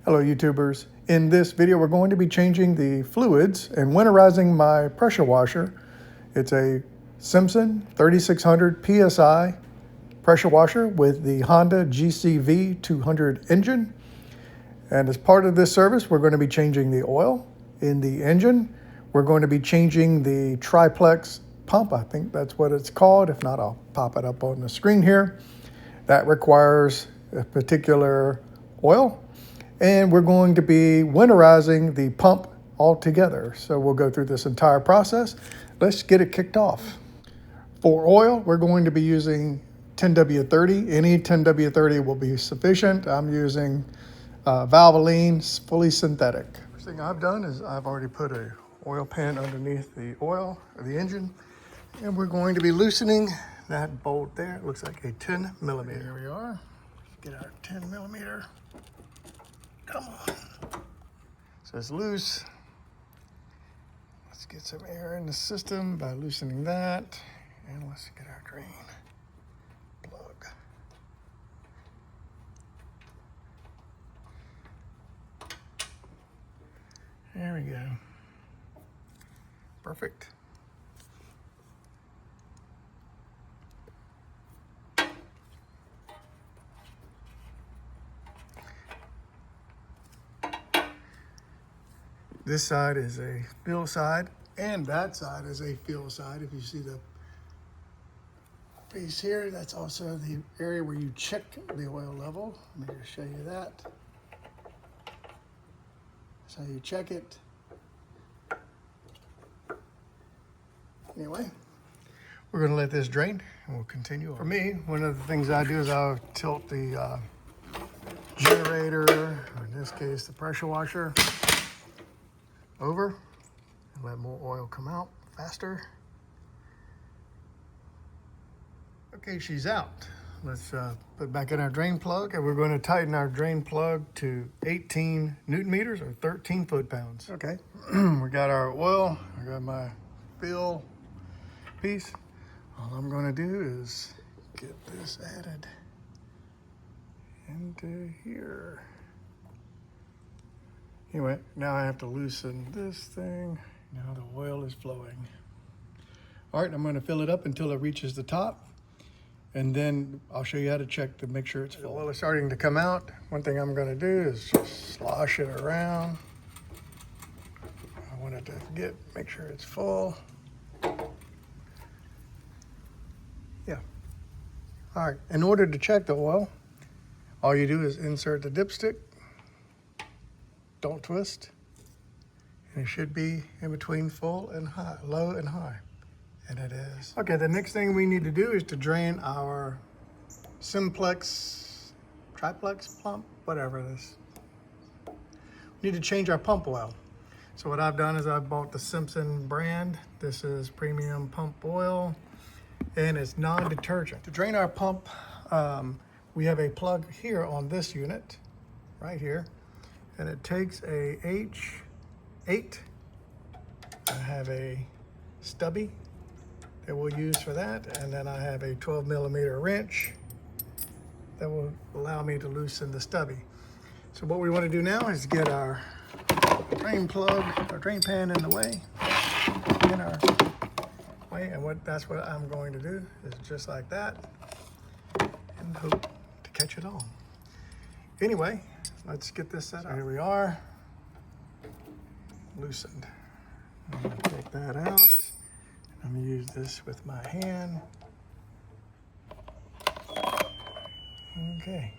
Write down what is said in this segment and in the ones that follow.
Hello YouTubers. In this video we're going to be changing the fluids and winterizing my pressure washer. It's a Simpson 3600 PSI pressure washer with the Honda GCV200 engine. And as part of this service we're going to be changing the oil in the engine. We're going to be changing the Triplex pump. I think that's what it's called. If not, I'll pop it up on the screen here. That requires a particular oil. And we're going to be winterizing the pump altogether. So we'll go through this entire process. Let's get it kicked off. For oil, we're going to be using 10W30. Any 10W30 will be sufficient. I'm using Valvoline, fully synthetic. First thing I've done is I've already put a oil pan underneath the oil of the engine. And we're going to be loosening that bolt there. It looks like a 10 millimeter. Here we are. Get our 10 millimeter. Come on. So it's loose. Let's get some air in the system by loosening that. And let's get our drain plug. There we go. Perfect. This side is a fill side, and that side is a fill side. If you see the piece here, that's also the area where you check the oil level. Let me just show you that. That's how you check it. Anyway, we're gonna let this drain and we'll continue on. For me, one of the things I do is I'll tilt the generator, or in this case, the pressure washer, over and let more oil come out faster. Okay, she's out. Let's put back in our drain plug, and we're going to tighten our drain plug to 18 Newton meters or 13 foot-pounds. Okay, we got our oil. I got my fill piece. All I'm going to do is get this added into here. Anyway, now I have to loosen this thing. Now the oil is flowing. All right, I'm going to fill it up until it reaches the top. And then I'll show you how to check to make sure it's full. The oil is starting to come out. One thing I'm going to do is just slosh it around. I want it to make sure it's full. Yeah. All right, in order to check the oil, all you do is insert the dipstick. Don't twist, and it should be in between full and high, low and high, and it is. Okay, the next thing we need to do is to drain our Simplex, Triplex pump, whatever it is. We need to change our pump oil. So what I've done is I've bought the Simpson brand. This is premium pump oil, and it's non-detergent. To drain our pump, we have a plug here on this unit, right here. And it takes a H8. I have a stubby that we'll use for that. And then I have a 12 millimeter wrench that will allow me to loosen the stubby. So what we want to do now is get our drain plug, our drain pan in the way, in our way. And that's what I'm going to do, is just like that, and hope to catch it all. Anyway, let's get this set up. Here we are, loosened. I'm going to take that out. I'm going to use this with my hand. Okay,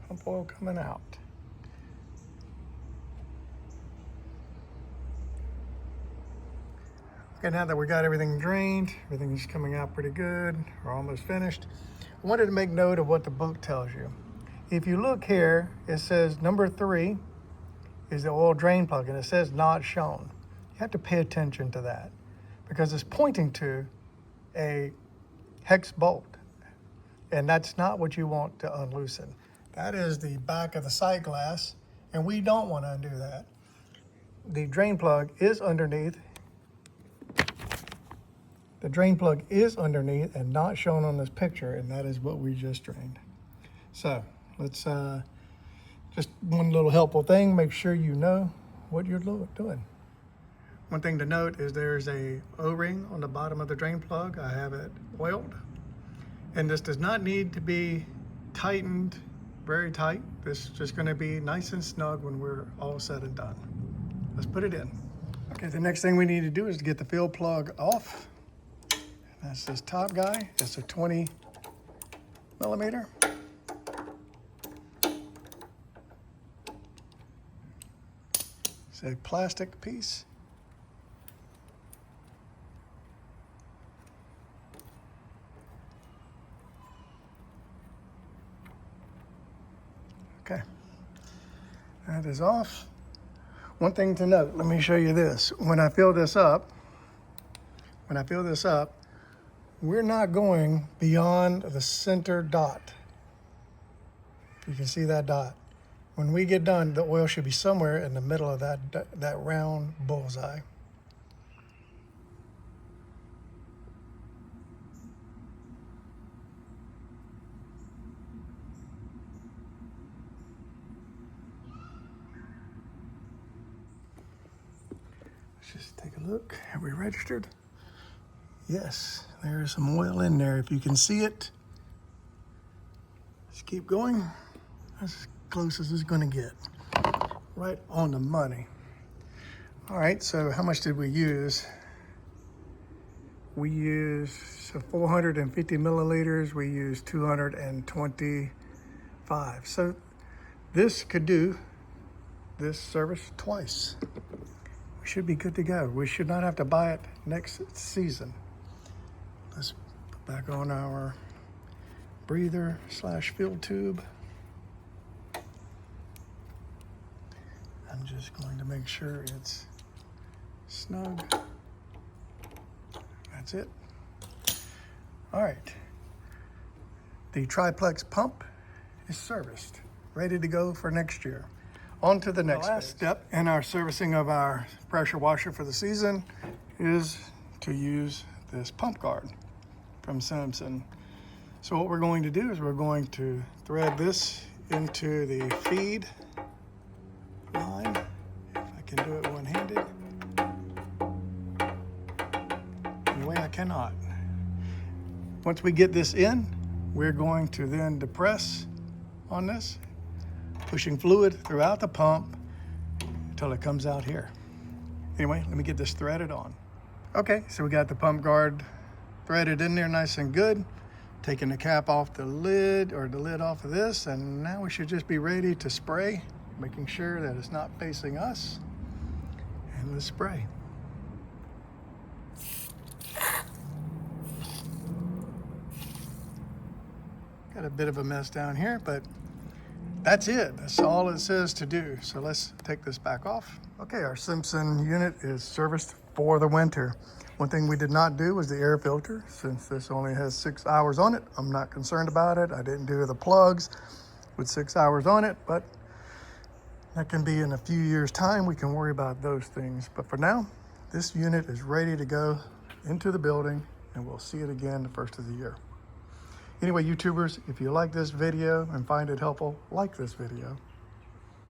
pump oil coming out. Okay, now that we got everything drained, everything's coming out pretty good. We're almost finished. I wanted to make note of what the book tells you. If you look here, it says number 3 is the oil drain plug, and it says not shown. You have to pay attention to that because it's pointing to a hex bolt, and that's not what you want to unloosen. That is the back of the sight glass, and we don't want to undo that. The drain plug is underneath. The drain plug is underneath and not shown on this picture, and that is what we just drained. So let's Just one little helpful thing, make sure you know what you're doing. One thing to note is there's a O-ring on the bottom of the drain plug. I have it oiled. And this does not need to be tightened very tight. This is just gonna be nice and snug when we're all said and done. Let's put it in. Okay, the next thing we need to do is to get the fill plug off. That's this top guy. It's a 20 millimeter. It's a plastic piece. Okay, that is off. One thing to note, let me show you this. When I fill this up, we're not going beyond the center dot. You can see that dot. When we get done, the oil should be somewhere in the middle of that round bullseye. Let's just take a look. Have we registered? Yes, there's some oil in there. If you can see it, just keep going. That's as close as it's gonna get. Right on the money. All right, so how much did we use? We used 450 milliliters. We used 225. So this could do this service twice. We should be good to go. We should not have to buy it next season. Let's put back on our breather / fill tube. I'm just going to make sure it's snug. That's it. All right. The Triplex pump is serviced, ready to go for next year. On to the next step in our servicing of our pressure washer for the season is to use this pump guard from Simpson. So what we're going to do is we're going to thread this into the feed line. If I can do it one-handed. Anyway, I cannot. Once we get this in, we're going to then depress on this, pushing fluid throughout the pump until it comes out here. Anyway, let me get this threaded on. Okay, so we got the pump guard threaded in there nice and good. Taking the cap off the lid, or the lid off of this, and now we should just be ready to spray, making sure that it's not facing us. And let's spray. Got a bit of a mess down here, but that's it. That's all it says to do. So let's take this back off. Okay, our Simpson unit is serviced for the winter. One thing we did not do was the air filter. Since this only has 6 hours on it, I'm not concerned about it. I didn't do the plugs with 6 hours on it, but that can be in a few years' time. We can worry about those things. But for now, this unit is ready to go into the building, and we'll see it again the first of the year. Anyway, YouTubers, if you like this video and find it helpful, like this video.